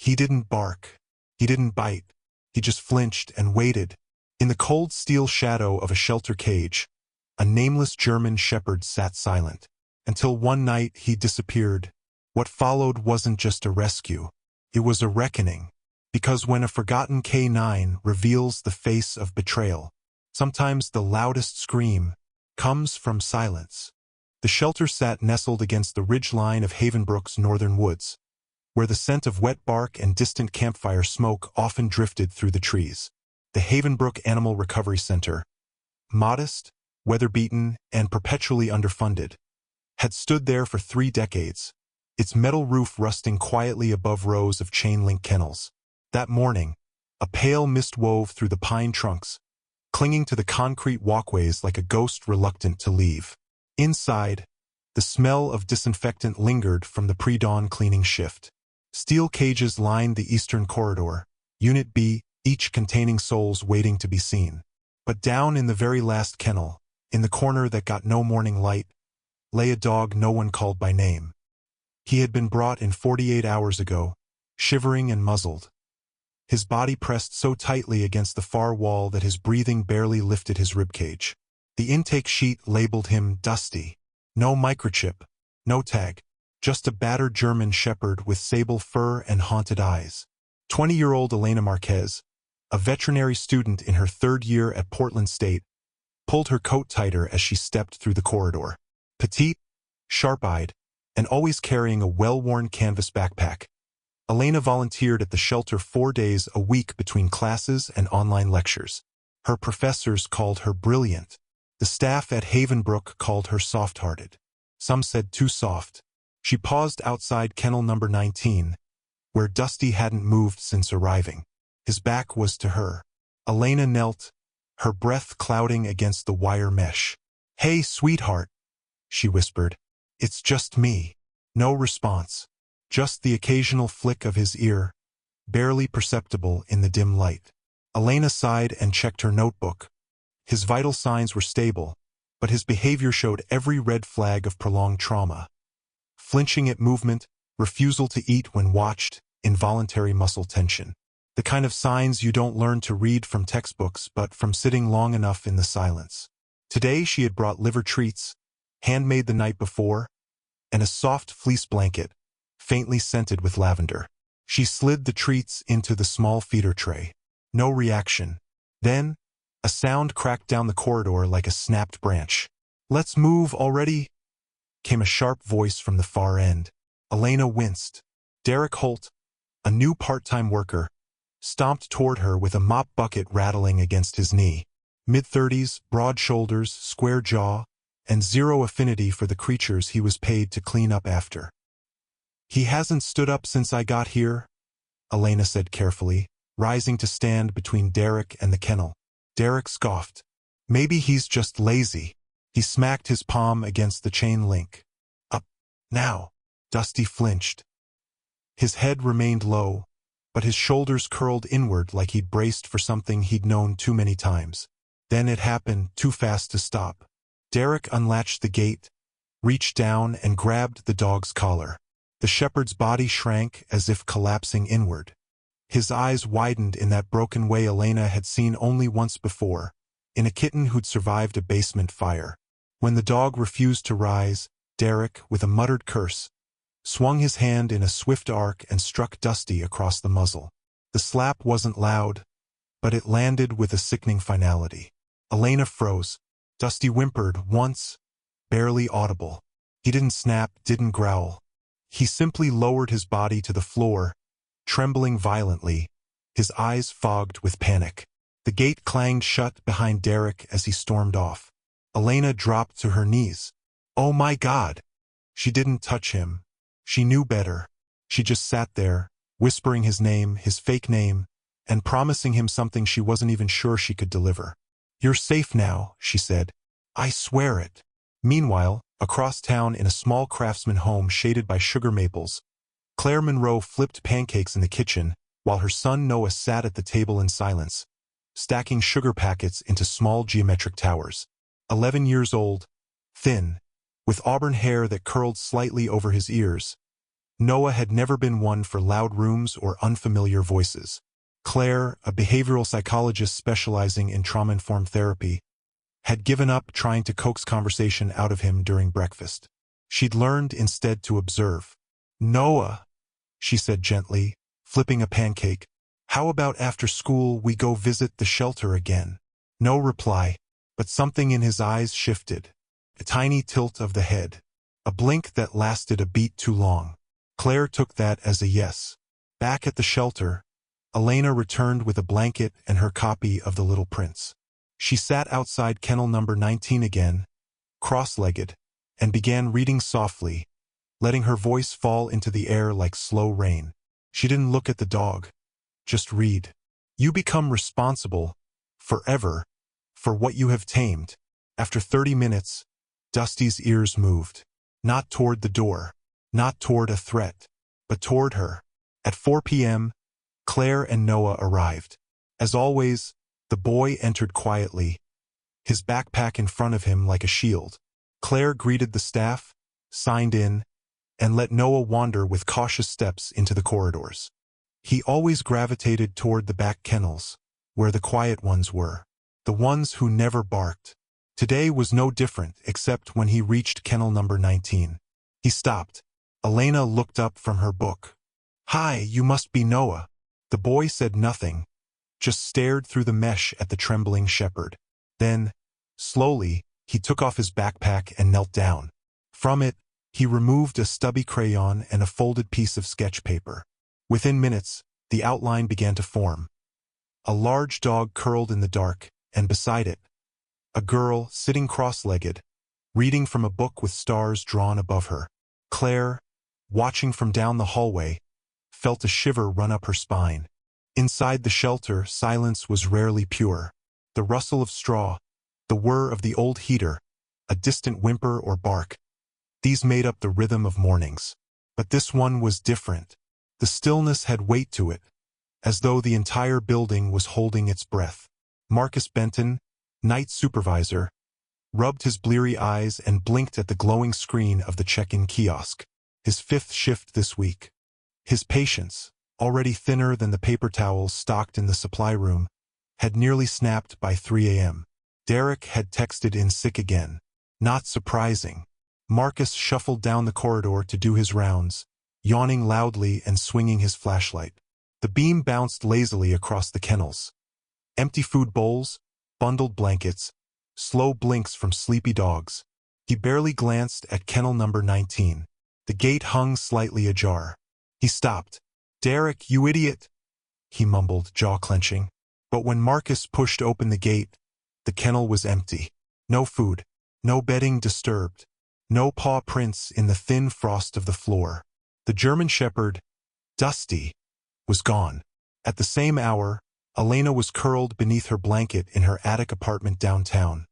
He didn't bark. He didn't bite. He just flinched and waited. In the cold steel shadow of a shelter cage, a nameless German shepherd sat silent. Until one night he disappeared. What followed wasn't just a rescue. It was a reckoning. Because when a forgotten K9 reveals the face of betrayal, sometimes the loudest scream comes from silence. The shelter sat nestled against the ridgeline of Havenbrook's northern woods, where the scent of wet bark and distant campfire smoke often drifted through the trees. The Havenbrook Animal Recovery Center, modest, weather-beaten, and perpetually underfunded, had stood there for 3 decades, its metal roof rusting quietly above rows of chain-link kennels. That morning, a pale mist wove through the pine trunks, clinging to the concrete walkways like a ghost reluctant to leave. Inside, the smell of disinfectant lingered from the pre-dawn cleaning shift. Steel cages lined the eastern corridor, Unit B, each containing souls waiting to be seen. But down in the very last kennel, in the corner that got no morning light, lay a dog no one called by name. He had been brought in 48 hours ago, shivering and muzzled. His body pressed so tightly against the far wall that his breathing barely lifted his ribcage. The intake sheet labeled him Dusty. No microchip, no tag, just a battered German shepherd with sable fur and haunted eyes. 20-year-old Elena Marquez, a veterinary student in her 3rd year at Portland State, pulled her coat tighter as she stepped through the corridor. Petite, sharp-eyed, and always carrying a well-worn canvas backpack, Elena volunteered at the shelter 4 days a week between classes and online lectures. Her professors called her brilliant. The staff at Havenbrook called her soft-hearted. Some said too soft. She paused outside kennel number 19, where Dusty hadn't moved since arriving. His back was to her. Elena knelt, her breath clouding against the wire mesh. "Hey, sweetheart," she whispered. "It's just me." No response. Just the occasional flick of his ear, barely perceptible in the dim light. Elena sighed and checked her notebook. His vital signs were stable, but his behavior showed every red flag of prolonged trauma. Flinching at movement, refusal to eat when watched, involuntary muscle tension. The kind of signs you don't learn to read from textbooks but from sitting long enough in the silence. Today she had brought liver treats, handmade the night before, and a soft fleece blanket, faintly scented with lavender. She slid the treats into the small feeder tray. No reaction. Then, a sound cracked down the corridor like a snapped branch. "Let's move already," came a sharp voice from the far end. Elena winced. Derek Holt, a new part-time worker, stomped toward her with a mop bucket rattling against his knee. Mid-30s, broad shoulders, square jaw, and zero affinity for the creatures he was paid to clean up after. "He hasn't stood up since I got here," Elena said carefully, rising to stand between Derek and the kennel. Derek scoffed. "Maybe he's just lazy." He smacked his palm against the chain link. "Up, now." Dusty flinched. His head remained low, but his shoulders curled inward like he'd braced for something he'd known too many times. Then it happened, too fast to stop. Derek unlatched the gate, reached down and grabbed the dog's collar. The shepherd's body shrank as if collapsing inward. His eyes widened in that broken way Elena had seen only once before, in a kitten who'd survived a basement fire. When the dog refused to rise, Derek, with a muttered curse, swung his hand in a swift arc and struck Dusty across the muzzle. The slap wasn't loud, but it landed with a sickening finality. Elena froze. Dusty whimpered once, barely audible. He didn't snap, didn't growl. He simply lowered his body to the floor, trembling violently, his eyes fogged with panic. The gate clanged shut behind Derek as he stormed off. Elena dropped to her knees. "Oh my God!" She didn't touch him. She knew better. She just sat there, whispering his name, his fake name, and promising him something she wasn't even sure she could deliver. "You're safe now," she said. "I swear it." Meanwhile, across town in a small craftsman home shaded by sugar maples, Claire Monroe flipped pancakes in the kitchen while her son Noah sat at the table in silence, stacking sugar packets into small geometric towers. 11 years old, thin, with auburn hair that curled slightly over his ears, Noah had never been one for loud rooms or unfamiliar voices. Claire, a behavioral psychologist specializing in trauma-informed therapy, had given up trying to coax conversation out of him during breakfast. She'd learned instead to observe. "Noah," she said gently, flipping a pancake, "how about after school we go visit the shelter again?" No reply, but something in his eyes shifted. A tiny tilt of the head. A blink that lasted a beat too long. Claire took that as a yes. Back at the shelter, Elena returned with a blanket and her copy of The Little Prince. She sat outside kennel number 19 again, cross-legged, and began reading softly, letting her voice fall into the air like slow rain. She didn't look at the dog. Just read. "You become responsible, forever, for what you have tamed." After 30 minutes, Dusty's ears moved. Not toward the door, not toward a threat, but toward her. At 4 p.m., Claire and Noah arrived. As always, the boy entered quietly, his backpack in front of him like a shield. Claire greeted the staff, signed in, and let Noah wander with cautious steps into the corridors. He always gravitated toward the back kennels, where the quiet ones were, the ones who never barked. Today was no different except when he reached kennel number 19. He stopped. Elena looked up from her book. "Hi, you must be Noah." The boy said nothing, just stared through the mesh at the trembling shepherd. Then, slowly, he took off his backpack and knelt down. From it, he removed a stubby crayon and a folded piece of sketch paper. Within minutes, the outline began to form. A large dog curled in the dark, and beside it, a girl sitting cross-legged, reading from a book with stars drawn above her. Claire, watching from down the hallway, felt a shiver run up her spine. Inside the shelter, silence was rarely pure. The rustle of straw, the whir of the old heater, a distant whimper or bark. These made up the rhythm of mornings. But this one was different. The stillness had weight to it, as though the entire building was holding its breath. Marcus Benton, night supervisor, rubbed his bleary eyes and blinked at the glowing screen of the check-in kiosk. His 5th shift this week. His patience, already thinner than the paper towels stocked in the supply room, had nearly snapped by 3 a.m. Derek had texted in sick again. Not surprising. Marcus shuffled down the corridor to do his rounds, yawning loudly and swinging his flashlight. The beam bounced lazily across the kennels. Empty food bowls, bundled blankets, slow blinks from sleepy dogs. He barely glanced at kennel number 19. The gate hung slightly ajar. He stopped. "Derek, you idiot," he mumbled, jaw-clenching. But when Marcus pushed open the gate, the kennel was empty. No food, no bedding disturbed, no paw prints in the thin frost of the floor. The German shepherd, Dusty, was gone. At the same hour, Elena was curled beneath her blanket in her attic apartment downtown.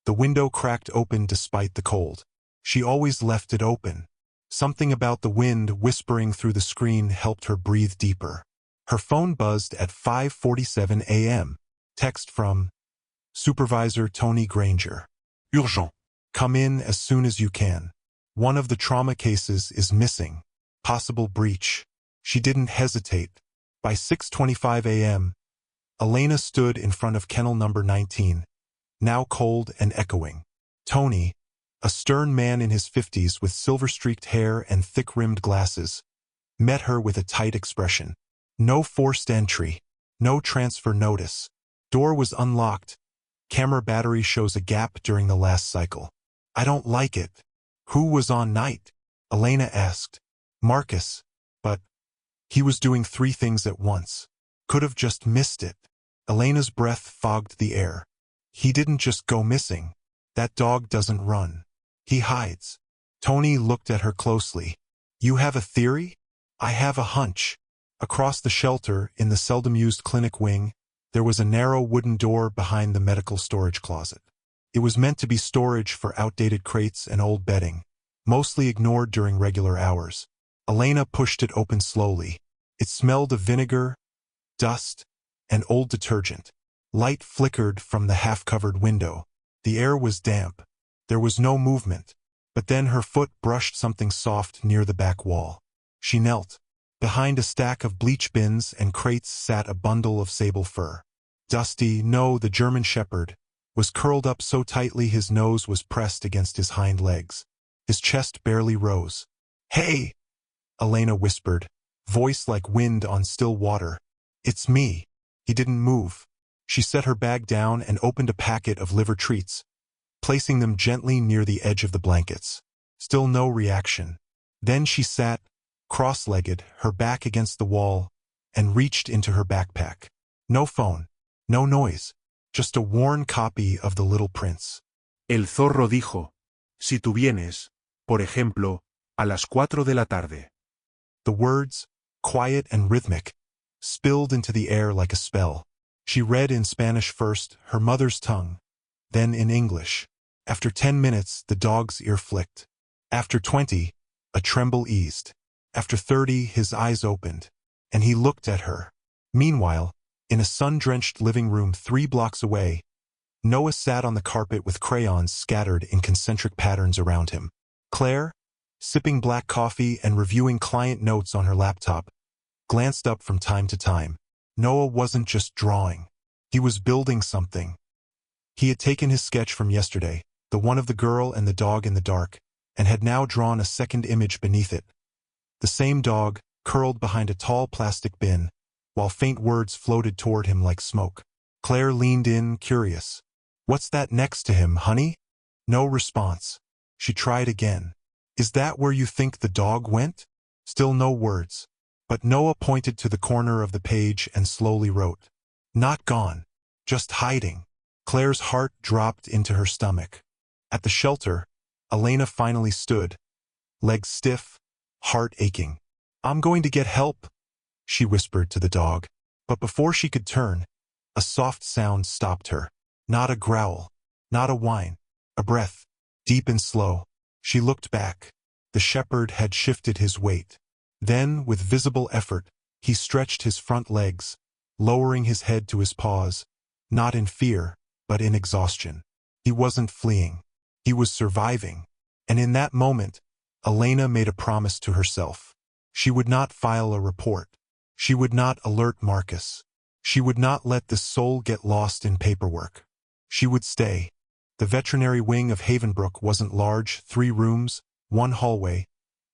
The window cracked open despite the cold. She always left it open. Something about the wind whispering through the screen helped her breathe deeper. Her phone buzzed at 5:47 a.m. Text from Supervisor Tony Granger. "Urgent. Come in as soon as you can. One of the trauma cases is missing. Possible breach." She didn't hesitate. By 6:25 a.m., Elena stood in front of kennel number 19, now cold and echoing. Tony, a stern man in his 50s with silver-streaked hair and thick-rimmed glasses, met her with a tight expression. No forced entry, no transfer notice. Door was unlocked. Camera battery shows a gap during the last cycle. "I don't like it." "Who was on night?" Elena asked. "Marcus. But he was doing 3 things at once. Could have just missed it." Elena's breath fogged the air. "He didn't just go missing. That dog doesn't run. He hides." Tony looked at her closely. "You have a theory?" "I have a hunch." Across the shelter, in the seldom-used clinic wing, there was a narrow wooden door behind the medical storage closet. It was meant to be storage for outdated crates and old bedding, mostly ignored during regular hours. Elena pushed it open slowly. It smelled of vinegar, dust, and old detergent. Light flickered from the half-covered window. The air was damp. There was no movement. But then her foot brushed something soft near the back wall. She knelt. Behind a stack of bleach bins and crates sat a bundle of sable fur. Dusty, no, the German Shepherd, was curled up so tightly his nose was pressed against his hind legs. His chest barely rose. "Hey!" Elena whispered, voice like wind on still water. "It's me." He didn't move. She set her bag down and opened a packet of liver treats, placing them gently near the edge of the blankets. Still no reaction. Then she sat, cross-legged, her back against the wall, and reached into her backpack. No phone, no noise, just a worn copy of The Little Prince. El zorro dijo, si tú vienes, por ejemplo, a las 4 de la tarde. The words, quiet and rhythmic, spilled into the air like a spell. She read in Spanish first, her mother's tongue, then in English. After 10 minutes, the dog's ear flicked. After 20, a tremble eased. After 30, his eyes opened, and he looked at her. Meanwhile, in a sun-drenched living room 3 blocks away, Noah sat on the carpet with crayons scattered in concentric patterns around him. Claire, sipping black coffee and reviewing client notes on her laptop, glanced up from time to time. Noah wasn't just drawing. He was building something. He had taken his sketch from yesterday, the one of the girl and the dog in the dark, and had now drawn a second image beneath it. The same dog, curled behind a tall plastic bin, while faint words floated toward him like smoke. Claire leaned in, curious. "What's that next to him, honey?" No response. She tried again. "Is that where you think the dog went?" Still no words. But Noah pointed to the corner of the page and slowly wrote, "Not gone, just hiding." Claire's heart dropped into her stomach. At the shelter, Elena finally stood, legs stiff, heart aching. "I'm going to get help," she whispered to the dog. But before she could turn, a soft sound stopped her. Not a growl, not a whine, a breath, deep and slow. She looked back. The shepherd had shifted his weight. Then, with visible effort, he stretched his front legs, lowering his head to his paws, not in fear, but in exhaustion. He wasn't fleeing. He was surviving. And in that moment, Elena made a promise to herself. She would not file a report. She would not alert Marcus. She would not let this soul get lost in paperwork. She would stay. The veterinary wing of Havenbrook wasn't large, 3 rooms, 1 hallway,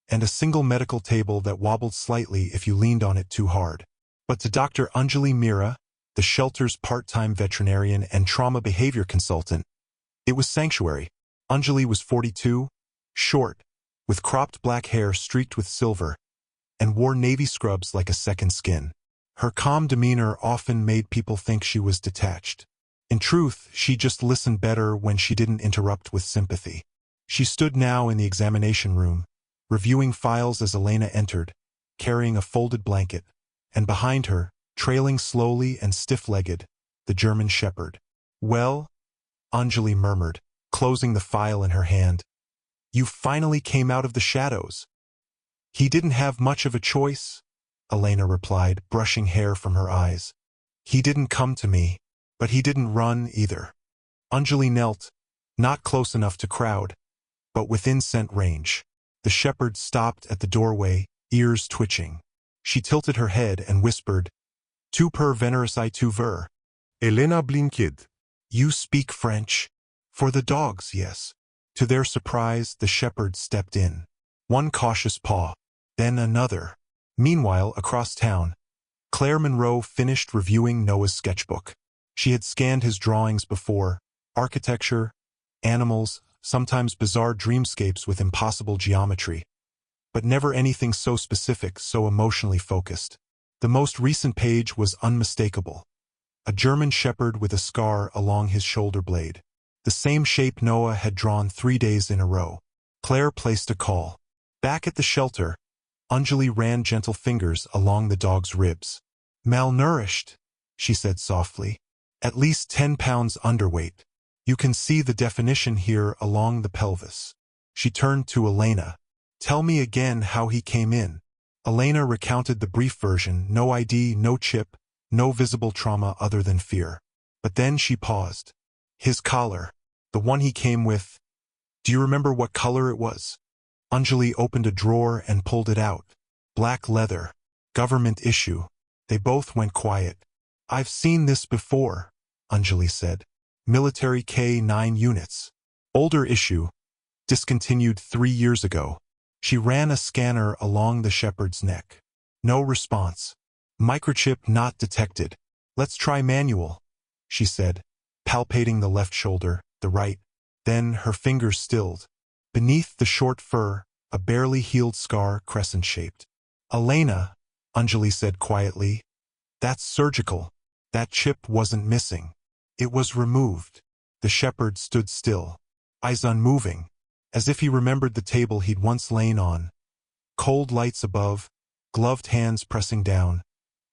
and a single medical table that wobbled slightly if you leaned on it too hard. But to Dr. Anjali Mira, the shelter's part-time veterinarian and trauma behavior consultant, it was sanctuary. Anjali was 42, short, with cropped black hair streaked with silver, and wore navy scrubs like a second skin. Her calm demeanor often made people think she was detached. In truth, she just listened better when she didn't interrupt with sympathy. She stood now in the examination room, reviewing files as Elena entered, carrying a folded blanket, and behind her, trailing slowly and stiff-legged, the German Shepherd. "Well," Anjali murmured, closing the file in her hand, "you finally came out of the shadows." "He didn't have much of a choice," Elena replied, brushing hair from her eyes. "He didn't come to me, but he didn't run either." Anjali knelt, not close enough to crowd, but within scent range. The shepherd stopped at the doorway, ears twitching. She tilted her head and whispered, "Tu per veneris I tu ver." Elena blinked. "You speak French?" "For the dogs, yes." To their surprise, the shepherd stepped in. One cautious paw, then another. Meanwhile, across town, Claire Monroe finished reviewing Noah's sketchbook. She had scanned his drawings before, architecture, animals, sometimes bizarre dreamscapes with impossible geometry, but never anything so specific, so emotionally focused. The most recent page was unmistakable. A German shepherd with a scar along his shoulder blade. The same shape Noah had drawn 3 days in a row. Claire placed a call. Back at the shelter, Anjali ran gentle fingers along the dog's ribs. "Malnourished," she said softly. "At least 10 pounds underweight. You can see the definition here along the pelvis." She turned to Elena. "Tell me again how he came in." Elena recounted the brief version, no ID, no chip, no visible trauma other than fear. But then she paused. "His collar, the one he came with, do you remember what color it was?" Anjali opened a drawer and pulled it out. Black leather. Government issue. They both went quiet. I've seen this before, Anjali said. Military K9 units. Older issue. Discontinued 3 years ago. She ran a scanner along the shepherd's neck. No response. Microchip not detected. Let's try manual, she said, palpating the left shoulder, the right. Then her fingers stilled. Beneath the short fur, a barely healed scar crescent-shaped. Elena, Anjali said quietly, that's surgical. That chip wasn't missing. It was removed. The shepherd stood still, eyes unmoving, as if he remembered the table he'd once lain on. Cold lights above, gloved hands pressing down,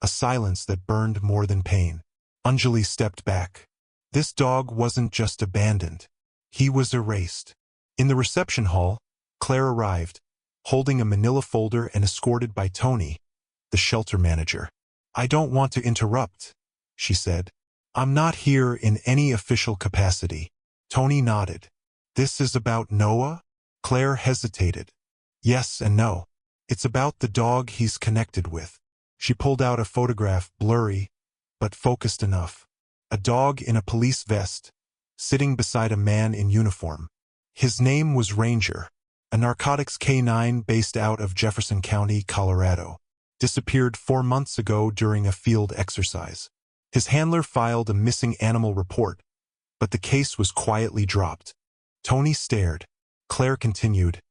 a silence that burned more than pain. Anjali stepped back. This dog wasn't just abandoned. He was erased. In the reception hall, Claire arrived, holding a manila folder and escorted by Tony, the shelter manager. I don't want to interrupt, she said. I'm not here in any official capacity. Tony nodded. This is about Noah? Claire hesitated. Yes and no. It's about the dog he's connected with. She pulled out a photograph, blurry, but focused enough. A dog in a police vest, sitting beside a man in uniform. His name was Ranger, a narcotics K9 based out of Jefferson County, Colorado. Disappeared 4 months ago during a field exercise. His handler filed a missing animal report, but the case was quietly dropped. Tony stared. Claire continued.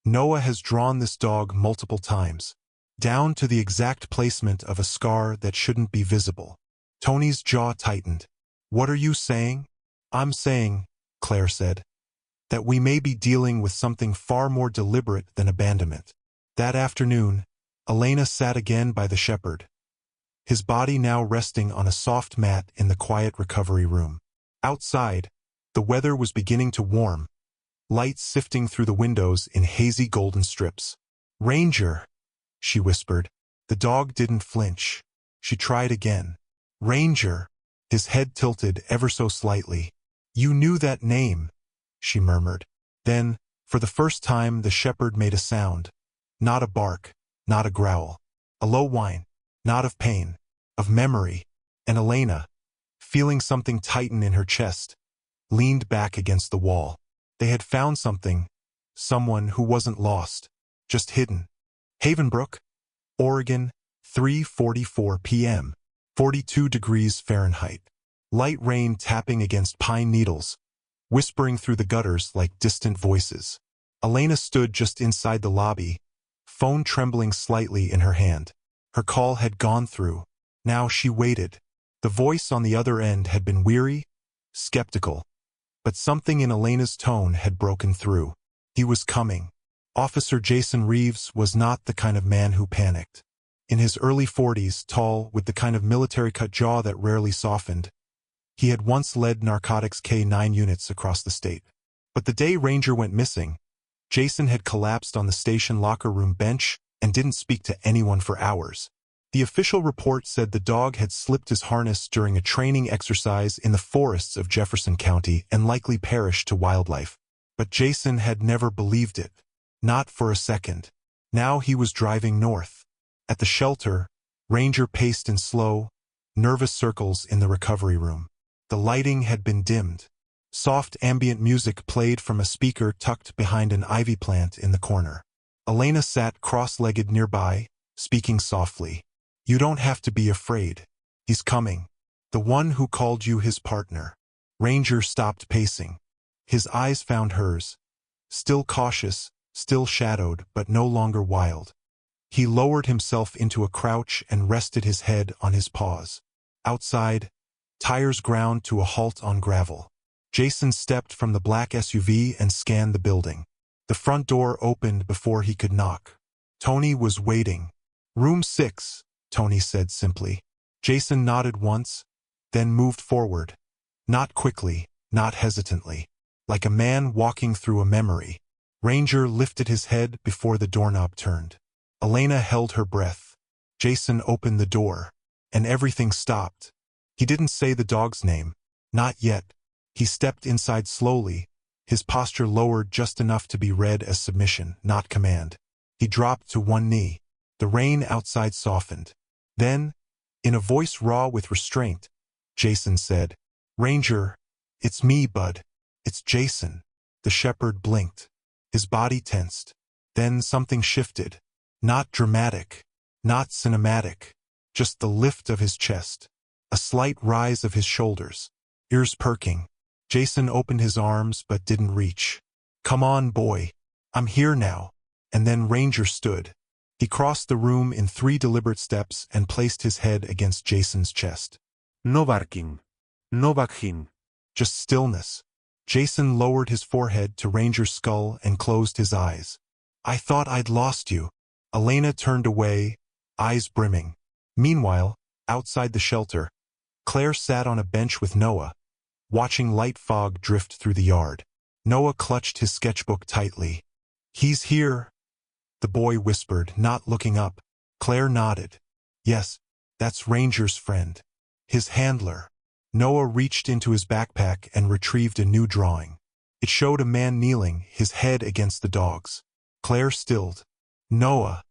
Noah has drawn this dog multiple times, down to the exact placement of a scar that shouldn't be visible. Tony's jaw tightened. What are you saying? I'm saying, Claire said, that we may be dealing with something far more deliberate than abandonment. That afternoon, Elena sat again by the shepherd, his body now resting on a soft mat in the quiet recovery room. Outside, the weather was beginning to warm, lights sifting through the windows in hazy golden strips. Ranger, she whispered. The dog didn't flinch. She tried again. Ranger, his head tilted ever so slightly. You knew that name, she murmured. Then, for the first time, the shepherd made a sound. Not a bark, not a growl. A low whine, not of pain, of memory. And Elena, feeling something tighten in her chest, leaned back against the wall. They had found something, someone who wasn't lost, just hidden. Havenbrook, Oregon, 3:44 p.m., 42 degrees Fahrenheit. Light rain tapping against pine needles, whispering through the gutters like distant voices. Elena stood just inside the lobby, phone trembling slightly in her hand. Her call had gone through. Now she waited. The voice on the other end had been weary, skeptical, but something in Elena's tone had broken through. He was coming. Officer Jason Reeves was not the kind of man who panicked. In his early 40s, tall, with the kind of military-cut jaw that rarely softened, he had once led narcotics K9 units across the state. But the day Ranger went missing, Jason had collapsed on the station locker room bench and didn't speak to anyone for hours. The official report said the dog had slipped his harness during a training exercise in the forests of Jefferson County and likely perished to wildlife. But Jason had never believed it. Not for a second. Now he was driving north. At the shelter, Ranger paced in slow, nervous circles in the recovery room. The lighting had been dimmed. Soft ambient music played from a speaker tucked behind an ivy plant in the corner. Elena sat cross-legged nearby, speaking softly. You don't have to be afraid. He's coming. The one who called you his partner. Ranger stopped pacing. His eyes found hers. Still cautious, still shadowed, but no longer wild. He lowered himself into a crouch and rested his head on his paws. Outside, tires ground to a halt on gravel. Jason stepped from the black SUV and scanned the building. The front door opened before he could knock. Tony was waiting. Room 6, Tony said simply. Jason nodded once, then moved forward. Not quickly, not hesitantly. Like a man walking through a memory. Ranger lifted his head before the doorknob turned. Elena held her breath. Jason opened the door, and everything stopped. He didn't say the dog's name. Not yet. He stepped inside slowly, his posture lowered just enough to be read as submission, not command. He dropped to one knee. The rain outside softened. Then, in a voice raw with restraint, Jason said, "Ranger, it's me, bud. It's Jason." The shepherd blinked. His body tensed. Then something shifted. Not dramatic, not cinematic, just the lift of his chest, a slight rise of his shoulders, ears perking. Jason opened his arms but didn't reach. "Come on, boy. I'm here now." And then Ranger stood. He crossed the room in 3 deliberate steps and placed his head against Jason's chest. No barking. No backing. Just stillness. Jason lowered his forehead to Ranger's skull and closed his eyes. "I thought I'd lost you." Elena turned away, eyes brimming. Meanwhile, outside the shelter, Claire sat on a bench with Noah, watching light fog drift through the yard. Noah clutched his sketchbook tightly. "He's here," the boy whispered, not looking up. Claire nodded. "Yes, that's Ranger's friend. His handler." Noah reached into his backpack and retrieved a new drawing. It showed a man kneeling, his head against the dog's. Claire stilled. "Noah,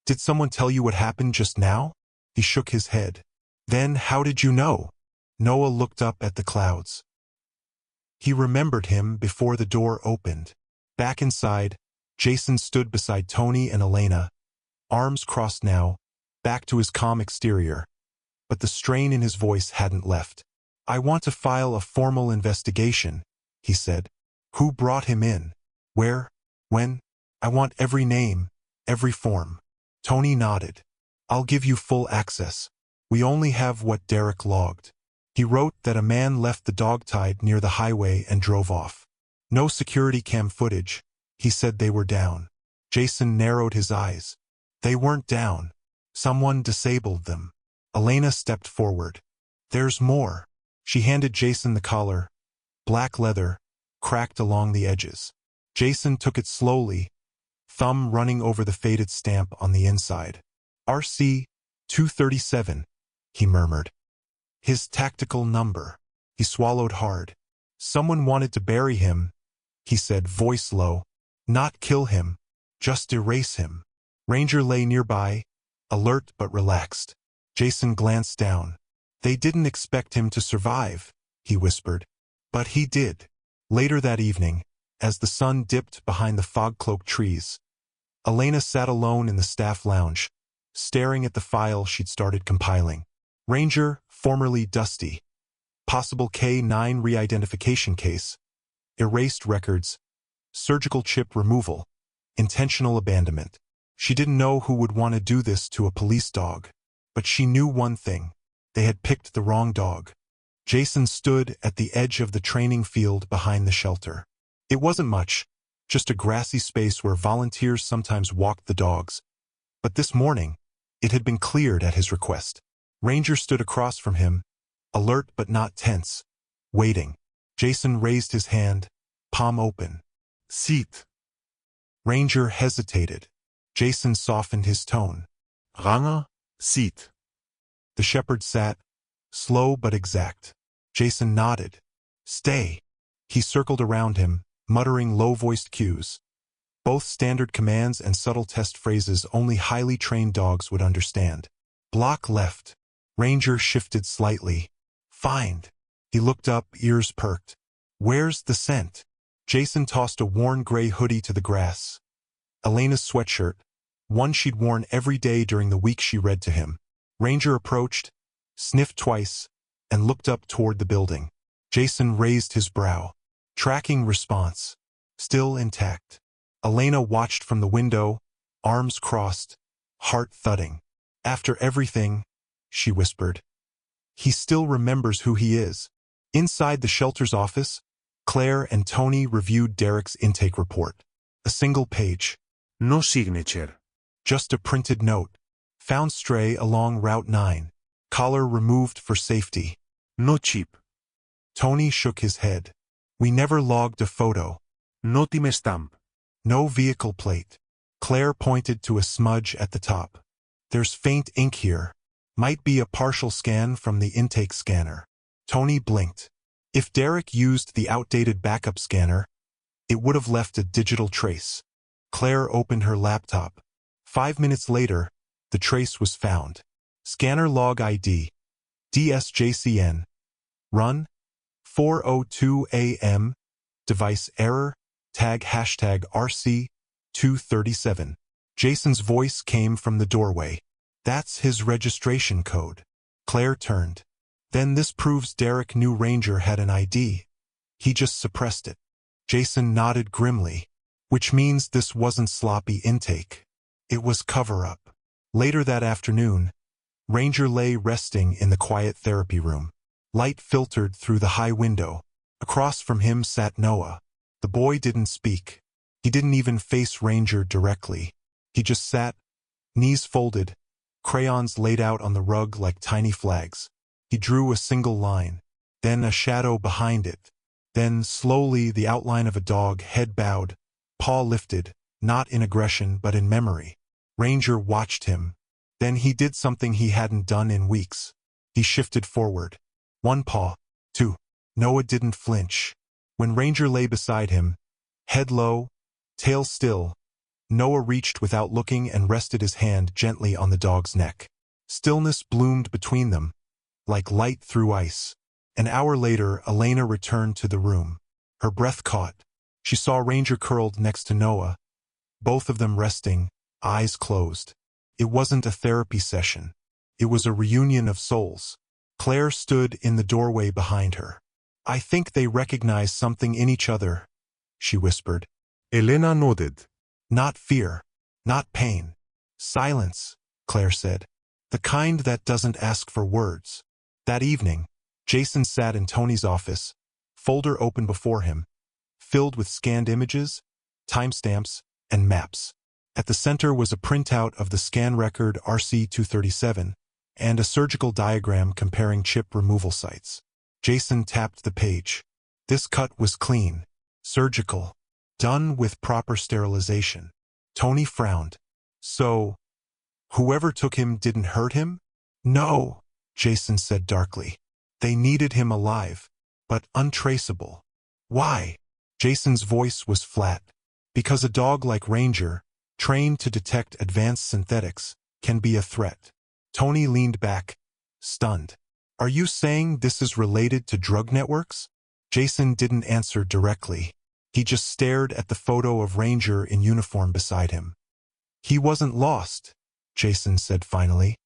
did someone tell you what happened just now?" He shook his head. "Then how did you know?" Noah looked up at the clouds. He remembered him before the door opened. Back inside, Jason stood beside Tony and Elena, arms crossed now, back to his calm exterior. But the strain in his voice hadn't left. "I want to file a formal investigation," he said. "Who brought him in? Where? When? I want every name, every form." Tony nodded. "I'll give you full access. We only have what Derek logged. He wrote that a man left the dog tied near the highway and drove off. No security cam footage. He said they were down." Jason narrowed his eyes. "They weren't down. Someone disabled them." Elena stepped forward. "There's more." She handed Jason the collar. Black leather, cracked along the edges. Jason took it slowly, thumb running over the faded stamp on the inside. "RC 237, he murmured. His tactical number. He swallowed hard. "Someone wanted to bury him," he said, voice low. "Not kill him, just erase him." Ranger lay nearby, alert but relaxed. Jason glanced down. "They didn't expect him to survive," he whispered. But he did. Later that evening, as the sun dipped behind the fog-cloaked trees, Elena sat alone in the staff lounge, staring at the file she'd started compiling. Ranger, formerly Dusty. Possible K9 re-identification case. Erased records. Surgical chip removal. Intentional abandonment. She didn't know who would want to do this to a police dog. But she knew one thing. They had picked the wrong dog. Jason stood at the edge of the training field behind the shelter. It wasn't much, just a grassy space where volunteers sometimes walked the dogs. But this morning, it had been cleared at his request. Ranger stood across from him, alert but not tense, waiting. Jason raised his hand, palm open. "Sit." Ranger hesitated. Jason softened his tone. Ranger, sit. The shepherd sat, slow but exact. Jason nodded. "Stay." He circled around him, muttering low-voiced cues. Both standard commands and subtle test phrases only highly trained dogs would understand. "Block left." Ranger shifted slightly. "Find." He looked up, ears perked. "Where's the scent?" Jason tossed a worn gray hoodie to the grass. Elena's sweatshirt, one she'd worn every day during the week she read to him. Ranger approached, sniffed twice, and looked up toward the building. Jason raised his brow. Tracking response. Still intact. Elena watched from the window, arms crossed, heart thudding. "After everything," she whispered, "he still remembers who he is." Inside the shelter's office, Claire and Tony reviewed Derek's intake report. A single page. No signature. Just a printed note. Found stray along Route 9. Collar removed for safety. No chip. Tony shook his head. "We never logged a photo." No timestamp. "No vehicle plate." Claire pointed to a smudge at the top. "There's faint ink here. Might be a partial scan from the intake scanner." Tony blinked. If Derek used the outdated backup scanner, it would have left a digital trace. Claire opened her laptop. 5 minutes later, the trace was found. Scanner log ID, DSJCN, run, 4:02 a.m., device error, tag hashtag RC237. Jason's voice came from the doorway. That's his registration code. Claire turned. Then this proves Derek knew Ranger had an ID. He just suppressed it. Jason nodded grimly, which means this wasn't sloppy intake. It was cover-up. Later that afternoon, Ranger lay resting in the quiet therapy room. Light filtered through the high window. Across from him sat Noah. The boy didn't speak. He didn't even face Ranger directly. He just sat, knees folded, crayons laid out on the rug like tiny flags. He drew a single line, then a shadow behind it. Then, slowly, the outline of a dog, head bowed, paw lifted, not in aggression but in memory. Ranger watched him. Then he did something he hadn't done in weeks. He shifted forward. One paw, two. Noah didn't flinch. When Ranger lay beside him, head low, tail still, Noah reached without looking and rested his hand gently on the dog's neck. Stillness bloomed between them, like light through ice. An hour later, Elena returned to the room. Her breath caught. She saw Ranger curled next to Noah, both of them resting, eyes closed. It wasn't a therapy session. It was a reunion of souls. Claire stood in the doorway behind her. I think they recognize something in each other, she whispered. Elena nodded. Not fear, not pain. Silence, Claire said. The kind that doesn't ask for words. That evening, Jason sat in Tony's office, folder open before him, filled with scanned images, timestamps, and maps. At the center was a printout of the scan record RC237 and a surgical diagram comparing chip removal sites. Jason tapped the page. This cut was clean, surgical, done with proper sterilization. Tony frowned. So, whoever took him didn't hurt him? No, Jason said darkly. They needed him alive, but untraceable. Why? Jason's voice was flat. Because a dog like Ranger, trained to detect advanced synthetics, can be a threat. Tony leaned back, stunned. Are you saying this is related to drug networks? Jason didn't answer directly. He just stared at the photo of Ranger in uniform beside him. He wasn't lost, Jason said finally.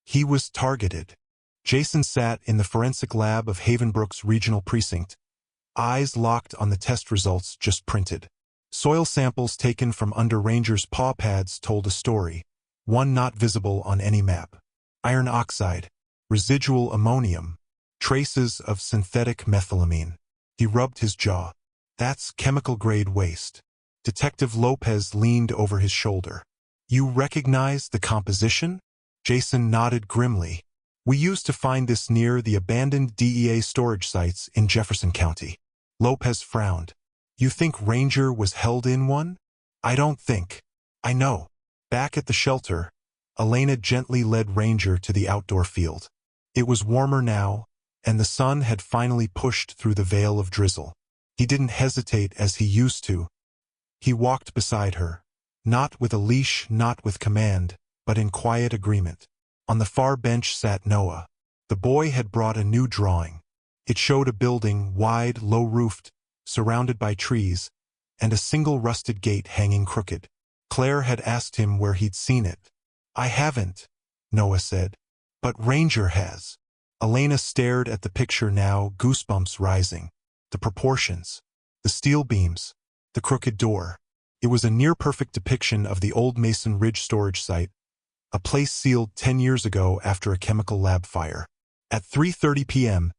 He was targeted. Jason sat in the forensic lab of Havenbrook's regional precinct, eyes locked on the test results just printed. Soil samples taken from under Ranger's paw pads told a story, one not visible on any map. Iron oxide, residual ammonium, traces of synthetic methylamine. He rubbed his jaw. That's chemical-grade waste. Detective Lopez leaned over his shoulder. You recognize the composition? Jason nodded grimly. We used to find this near the abandoned DEA storage sites in Jefferson County. Lopez frowned. You think Ranger was held in one? I don't think. I know. Back at the shelter, Elena gently led Ranger to the outdoor field. It was warmer now, and the sun had finally pushed through the veil of drizzle. He didn't hesitate as he used to. He walked beside her, not with a leash, not with command, but in quiet agreement. On the far bench sat Noah. The boy had brought a new drawing. It showed a building, wide, low-roofed, surrounded by trees, and a single rusted gate hanging crooked. Claire had asked him where he'd seen it. I haven't, Noah said. But Ranger has. Elena stared at the picture now, goosebumps rising. The proportions, the steel beams, the crooked door. It was a near-perfect depiction of the old Mason Ridge storage site, a place sealed 10 years ago after a chemical lab fire. At 3:30 p.m.,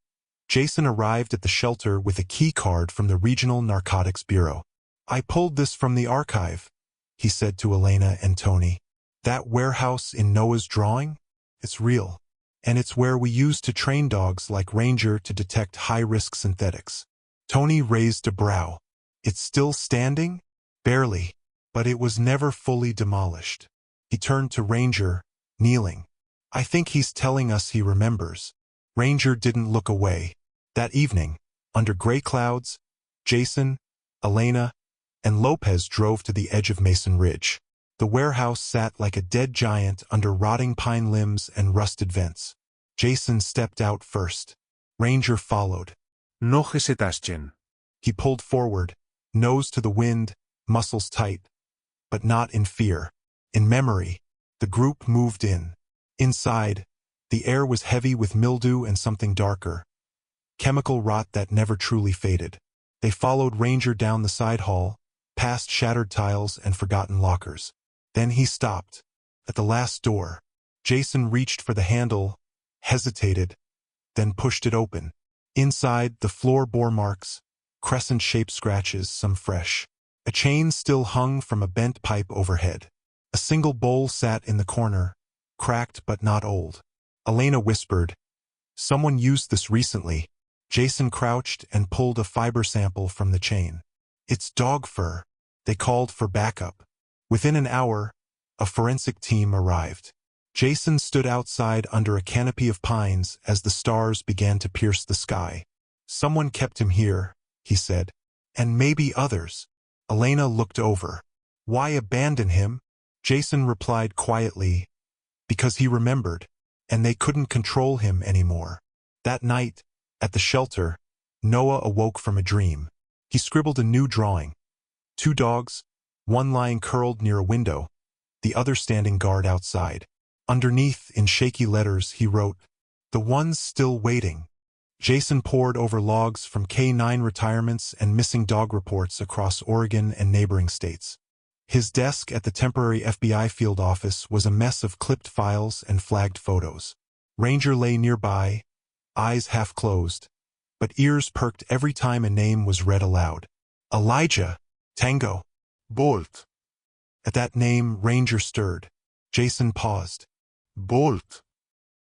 Jason arrived at the shelter with a key card from the Regional Narcotics Bureau. I pulled this from the archive, he said to Elena and Tony. That warehouse in Noah's drawing? It's real. And it's where we used to train dogs like Ranger to detect high-risk synthetics. Tony raised a brow. It's still standing? Barely. But it was never fully demolished. He turned to Ranger, kneeling. I think he's telling us he remembers. Ranger didn't look away. That evening, under gray clouds, Jason, Elena, and Lopez drove to the edge of Mason Ridge. The warehouse sat like a dead giant under rotting pine limbs and rusted vents. Jason stepped out first. Ranger followed. No hesitaste. He pulled forward, nose to the wind, muscles tight. But not in fear. In memory. The group moved in. Inside, the air was heavy with mildew and something darker. Chemical rot that never truly faded. They followed Ranger down the side hall, past shattered tiles and forgotten lockers. Then he stopped. At the last door. Jason reached for the handle, hesitated, then pushed it open. Inside, the floor bore marks, crescent-shaped scratches, some fresh. A chain still hung from a bent pipe overhead. A single bowl sat in the corner, cracked but not old. Elena whispered, "Someone used this recently." Jason crouched and pulled a fiber sample from the chain. "It's dog fur." They called for backup. Within an hour, a forensic team arrived. Jason stood outside under a canopy of pines as the stars began to pierce the sky. "Someone kept him here," he said. "And maybe others." Elena looked over. "Why abandon him?" Jason replied quietly, "Because he remembered, and they couldn't control him anymore." That night, at the shelter, Noah awoke from a dream. He scribbled a new drawing. 2 dogs, one lying curled near a window, the other standing guard outside. Underneath, in shaky letters, he wrote, "The one's still waiting." Jason pored over logs from K-9 retirements and missing dog reports across Oregon and neighboring states. His desk at the temporary FBI field office was a mess of clipped files and flagged photos. Ranger lay nearby, eyes half closed, but ears perked every time a name was read aloud. "Elijah! Tango! Bolt. At that name, Ranger stirred. Jason paused. Bolt.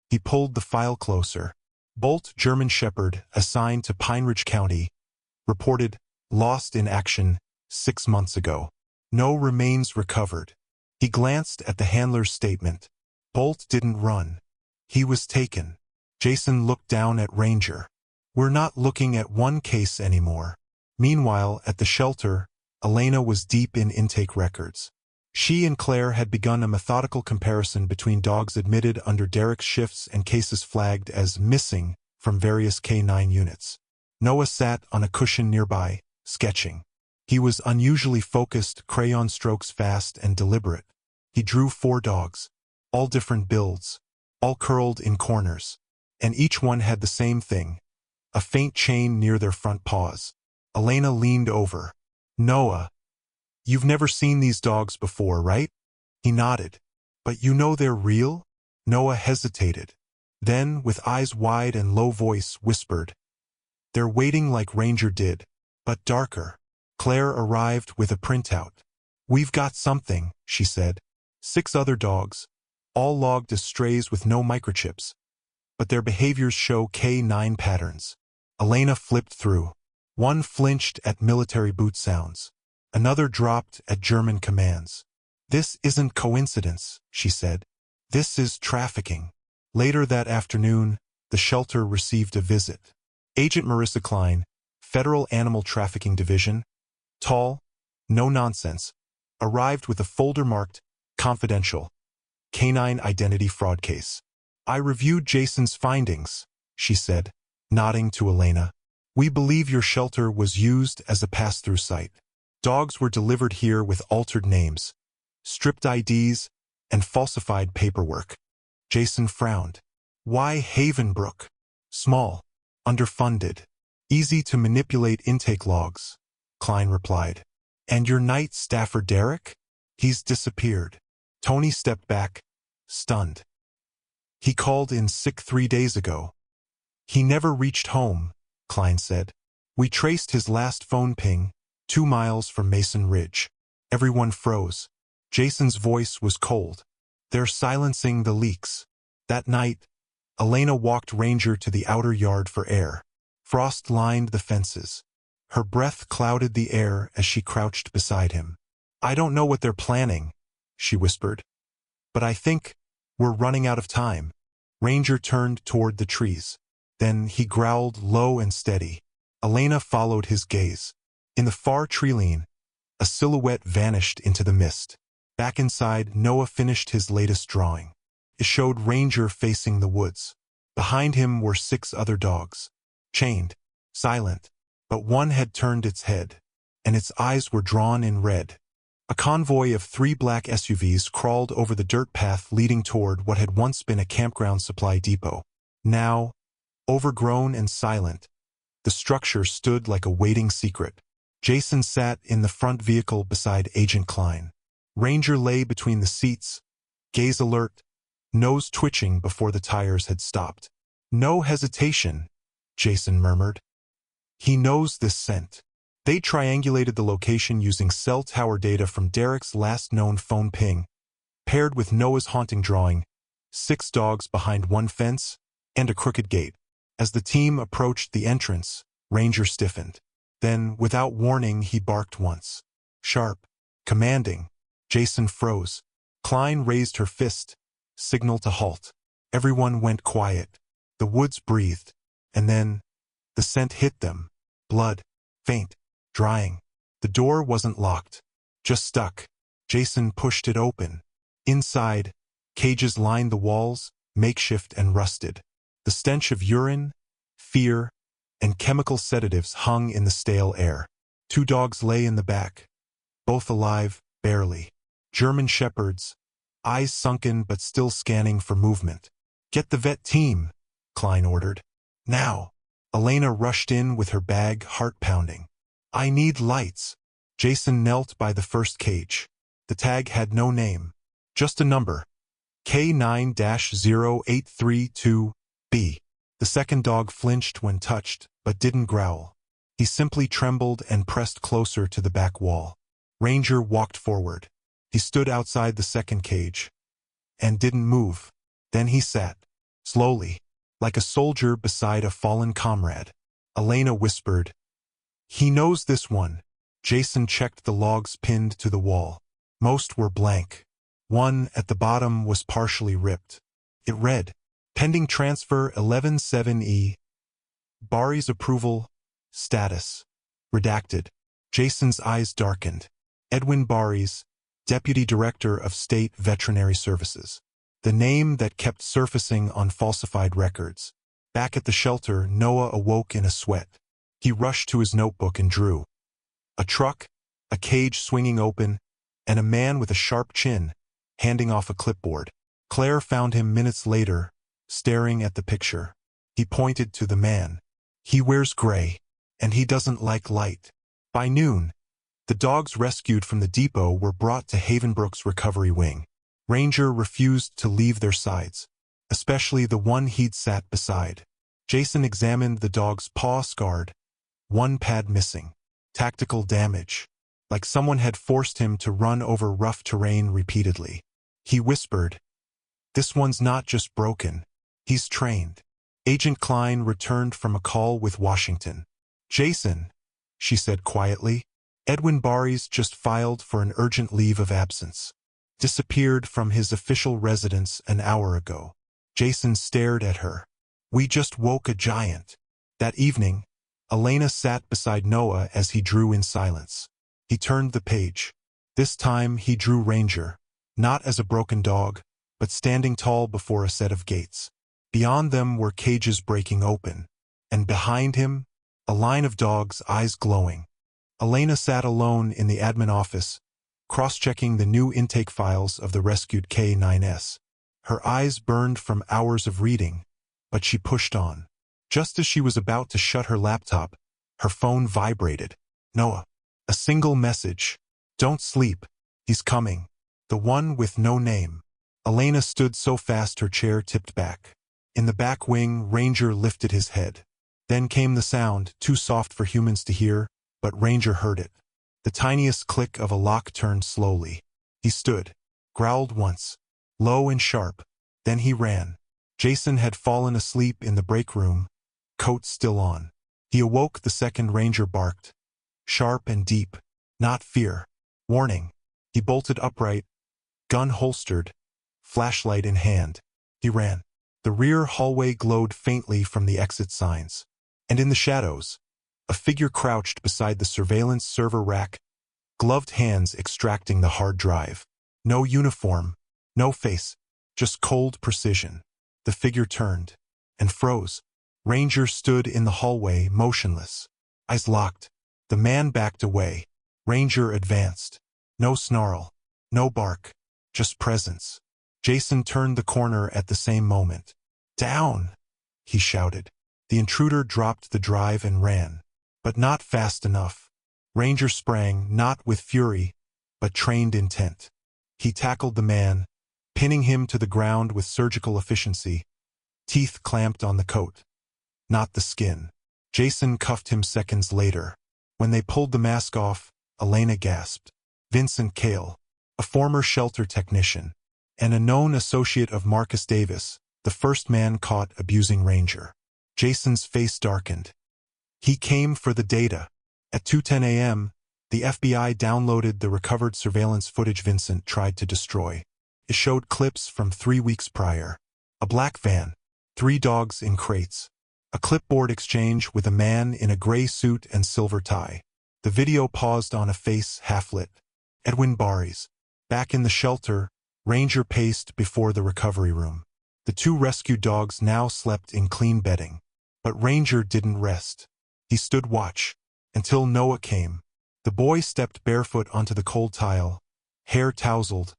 He pulled the file closer. Bolt, German Shepherd, assigned to Pine Ridge County, reported lost in action 6 months ago. No remains recovered. He glanced at the handler's statement. Bolt didn't run. He was taken. Jason looked down at Ranger. "We're not looking at one case anymore." Meanwhile, at the shelter, Elena was deep in intake records. She and Claire had begun a methodical comparison between dogs admitted under Derek's shifts and cases flagged as missing from various K-9 units. Noah sat on a cushion nearby, sketching. He was unusually focused, crayon strokes fast and deliberate. He drew 4 dogs, all different builds, all curled in corners, and each one had the same thing, a faint chain near their front paws. Elena leaned over. "Noah, you've never seen these dogs before, right?" He nodded. "But you know they're real?" Noah hesitated. Then, with eyes wide and low voice, whispered, "They're waiting like Ranger did, but darker." Claire arrived with a printout. "We've got something," she said. 6 other dogs, all logged as strays with no microchips. But their behaviors show K-9 patterns. Elena flipped through. One flinched at military boot sounds. Another dropped at German commands. "This isn't coincidence," she said. "This is trafficking." Later that afternoon, the shelter received a visit. Agent Marissa Klein, Federal Animal Trafficking Division, tall, no nonsense, arrived with a folder marked "Confidential. Canine Identity Fraud Case." "I reviewed Jason's findings," she said, nodding to Elena. "We believe your shelter was used as a pass-through site. Dogs were delivered here with altered names, stripped IDs, and falsified paperwork." Jason frowned. "Why Havenbrook? Small, underfunded, easy to manipulate intake logs," Klein replied. "And your night staffer Derek? He's disappeared." Tony stepped back, stunned. "He called in sick 3 days ago." "He never reached home," Klein said. "We traced his last phone ping, 2 miles from Mason Ridge." Everyone froze. Jason's voice was cold. "They're silencing the leaks." That night, Elena walked Ranger to the outer yard for air. Frost lined the fences. Her breath clouded the air as she crouched beside him. "I don't know what they're planning," she whispered. "But I think we're running out of time." Ranger turned toward the trees. Then he growled low and steady. Elena followed his gaze. In the far tree line, a silhouette vanished into the mist. Back inside, Noah finished his latest drawing. It showed Ranger facing the woods. Behind him were 6 other dogs, chained, silent, but one had turned its head, and its eyes were drawn in red. A convoy of 3 black SUVs crawled over the dirt path leading toward what had once been a campground supply depot. Now, overgrown and silent, the structure stood like a waiting secret. Jason sat in the front vehicle beside Agent Klein. Ranger lay between the seats, gaze alert, nose twitching before the tires had stopped. "No hesitation," Jason murmured. "He knows this scent." They triangulated the location using cell tower data from Derek's last known phone ping, paired with Noah's haunting drawing, 6 dogs behind one fence, and a crooked gate. As the team approached the entrance, Ranger stiffened. Then, without warning, he barked once. Sharp, commanding. Jason froze. Klein raised her fist, signal to halt. Everyone went quiet. The woods breathed. And then, the scent hit them. Blood. Faint. Drying. The door wasn't locked. Just stuck. Jason pushed it open. Inside, cages lined the walls, makeshift and rusted. The stench of urine, fear, and chemical sedatives hung in the stale air. 2 dogs lay in the back, both alive, barely. German shepherds, eyes sunken but still scanning for movement. "Get the vet team," Klein ordered. "Now." Elena rushed in with her bag, heart pounding. "I need lights." Jason knelt by the first cage. The tag had no name, just a number. K9-0832B. The second dog flinched when touched, but didn't growl. He simply trembled and pressed closer to the back wall. Ranger walked forward. He stood outside the second cage, and didn't move. Then he sat, slowly, like a soldier beside a fallen comrade. Elena whispered, "He knows this one." Jason checked the logs pinned to the wall. Most were blank. One at the bottom was partially ripped. It read, "Pending transfer 11-7E. Bari's approval. Status. Redacted." Jason's eyes darkened. Edwin Baris, Deputy Director of State Veterinary Services. The name that kept surfacing on falsified records. Back at the shelter, Noah awoke in a sweat. He rushed to his notebook and drew. A truck, a cage swinging open, and a man with a sharp chin, handing off a clipboard. Claire found him minutes later, staring at the picture. He pointed to the man. "He wears gray, and he doesn't like light." By noon, the dogs rescued from the depot were brought to Havenbrook's recovery wing. Ranger refused to leave their sides, especially the one he'd sat beside. Jason examined the dog's paw scarred, one pad missing. Tactical damage, like someone had forced him to run over rough terrain repeatedly. He whispered, "This one's not just broken, he's trained." Agent Klein returned from a call with Washington. "Jason," she said quietly, "Edwin Baris just filed for an urgent leave of absence. Disappeared from his official residence an hour ago." Jason stared at her. "We just woke a giant." That evening, Elena sat beside Noah as he drew in silence. He turned the page. This time he drew Ranger, not as a broken dog, but standing tall before a set of gates. Beyond them were cages breaking open, and behind him, a line of dogs, eyes glowing. Elena sat alone in the admin office, cross-checking the new intake files of the rescued K9S. Her eyes burned from hours of reading, but she pushed on. Just as she was about to shut her laptop, her phone vibrated. "Noah." A single message. "Don't sleep. He's coming." The one with no name. Elena stood so fast her chair tipped back. In the back wing, Ranger lifted his head. Then came the sound, too soft for humans to hear, but Ranger heard it. The tiniest click of a lock turned slowly. He stood, growled once, low and sharp. Then he ran. Jason had fallen asleep in the break room, coat still on. He awoke the second Ranger barked. Sharp and deep. Not fear. Warning. He bolted upright, gun holstered, flashlight in hand. He ran. The rear hallway glowed faintly from the exit signs. And in the shadows, a figure crouched beside the surveillance server rack, gloved hands extracting the hard drive. No uniform, no face, just cold precision. The figure turned and froze. Ranger stood in the hallway, motionless, eyes locked. The man backed away. Ranger advanced. No snarl, no bark, just presence. Jason turned the corner at the same moment. "Down!" he shouted. The intruder dropped the drive and ran, but not fast enough. Ranger sprang, not with fury, but trained intent. He tackled the man, pinning him to the ground with surgical efficiency. Teeth clamped on the coat, not the skin. Jason cuffed him seconds later. When they pulled the mask off, Elena gasped. Vincent Cale, a former shelter technician, and a known associate of Marcus Davis, the first man caught abusing Ranger. Jason's face darkened. He came for the data. At 2:10 a.m., the FBI downloaded the recovered surveillance footage Vincent tried to destroy. It showed clips from 3 weeks prior. A black van, 3 dogs in crates, a clipboard exchange with a man in a gray suit and silver tie. The video paused on a face half-lit. Edwin Barries. Back in the shelter, Ranger paced before the recovery room. The 2 rescued dogs now slept in clean bedding. But Ranger didn't rest. He stood watch until Noah came. The boy stepped barefoot onto the cold tile, hair tousled,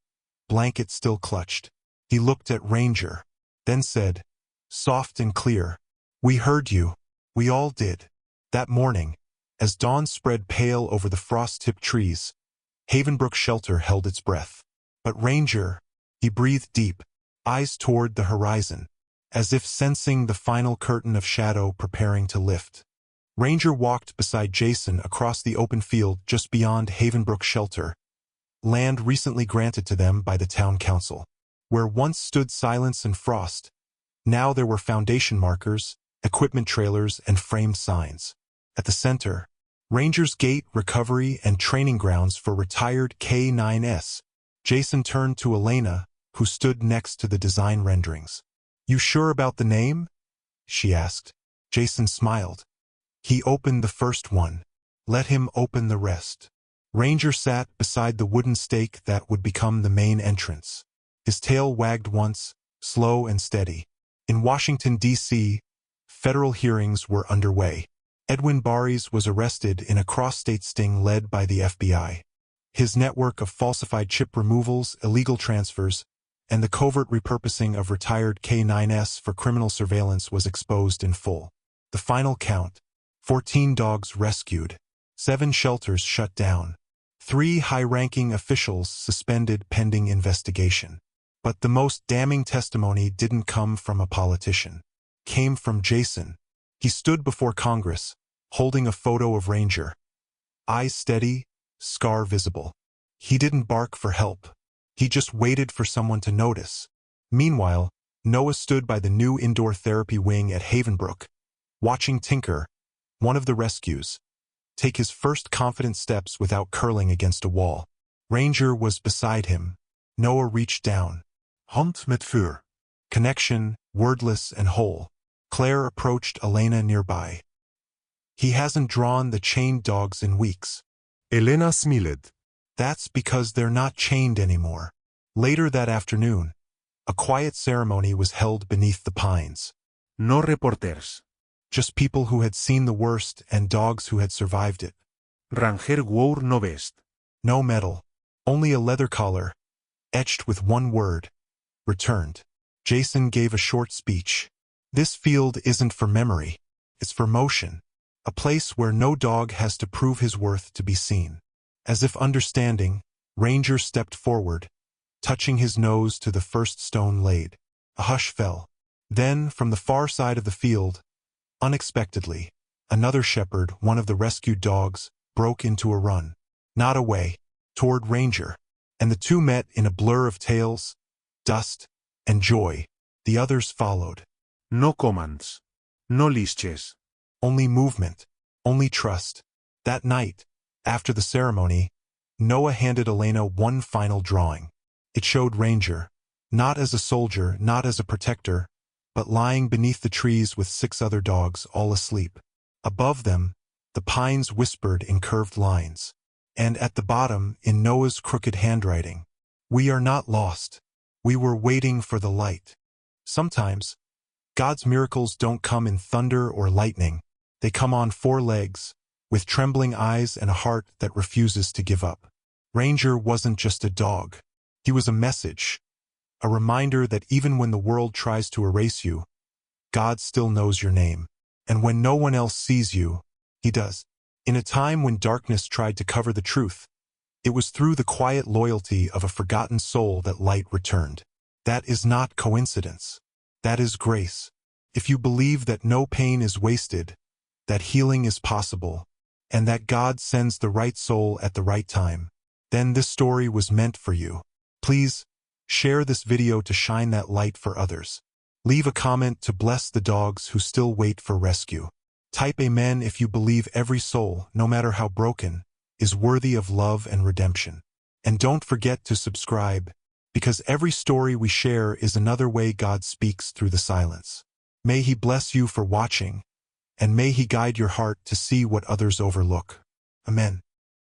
blanket still clutched. He looked at Ranger, then said, soft and clear, "We heard you. We all did." That morning, as dawn spread pale over the frost-tipped trees, Havenbrook Shelter held its breath. But Ranger, he breathed deep, eyes toward the horizon, as if sensing the final curtain of shadow preparing to lift. Ranger walked beside Jason across the open field just beyond Havenbrook Shelter, land recently granted to them by the town council. Where once stood silence and frost, now there were foundation markers, equipment trailers, and framed signs. At the center, Ranger's Gate Recovery and Training Grounds for retired K-9S. Jason turned to Elena, who stood next to the design renderings. "You sure about the name?" she asked. Jason smiled. He opened the first one. Let him open the rest. Ranger sat beside the wooden stake that would become the main entrance. His tail wagged once, slow and steady. In Washington, D.C., federal hearings were underway. Edwin Barries was arrested in a cross-state sting led by the FBI. His network of falsified chip removals, illegal transfers, and the covert repurposing of retired K-9S for criminal surveillance was exposed in full. The final count: 14 dogs rescued, 7 shelters shut down, 3 high-ranking officials suspended pending investigation. But the most damning testimony didn't come from a politician. It came from Jason. He stood before Congress, holding a photo of Ranger. Eyes steady, scar visible. He didn't bark for help. He just waited for someone to notice. Meanwhile, Noah stood by the new indoor therapy wing at Havenbrook, watching Tinker, one of the rescues, take his first confident steps without curling against a wall. Ranger was beside him. Noah reached down. Hand met vuur. Connection, wordless and whole. Claire approached Elena nearby. "He hasn't drawn the chained dogs in weeks." Elena smiled. "That's because they're not chained anymore." Later that afternoon, a quiet ceremony was held beneath the pines. No reporters. Just people who had seen the worst and dogs who had survived it. Ranger wore no vest. No medal, only a leather collar, etched with one word: returned. Jason gave a short speech. "This field isn't for memory, it's for motion. A place where no dog has to prove his worth to be seen." As if understanding, Ranger stepped forward, touching his nose to the first stone laid. A hush fell. Then, from the far side of the field, unexpectedly, another shepherd, one of the rescued dogs, broke into a run. Not away, toward Ranger, and the two met in a blur of tails, dust, and joy. The others followed. No commands. No leashes. Only movement, only trust. That night, after the ceremony, Noah handed Elena one final drawing. It showed Ranger, not as a soldier, not as a protector, but lying beneath the trees with 6 other dogs, all asleep. Above them, the pines whispered in curved lines. And at the bottom, in Noah's crooked handwriting, We are not lost. We were waiting for the light. Sometimes, God's miracles don't come in thunder or lightning. They come on 4 legs, with trembling eyes and a heart that refuses to give up. Ranger wasn't just a dog. He was a message, a reminder that even when the world tries to erase you, God still knows your name. And when no one else sees you, He does. In a time when darkness tried to cover the truth, it was through the quiet loyalty of a forgotten soul that light returned. That is not coincidence. That is grace. If you believe that no pain is wasted, that healing is possible, and that God sends the right soul at the right time, then this story was meant for you. Please, share this video to shine that light for others. Leave a comment to bless the dogs who still wait for rescue. Type Amen if you believe every soul, no matter how broken, is worthy of love and redemption. And don't forget to subscribe, because every story we share is another way God speaks through the silence. May He bless you for watching, and may He guide your heart to see what others overlook. Amen.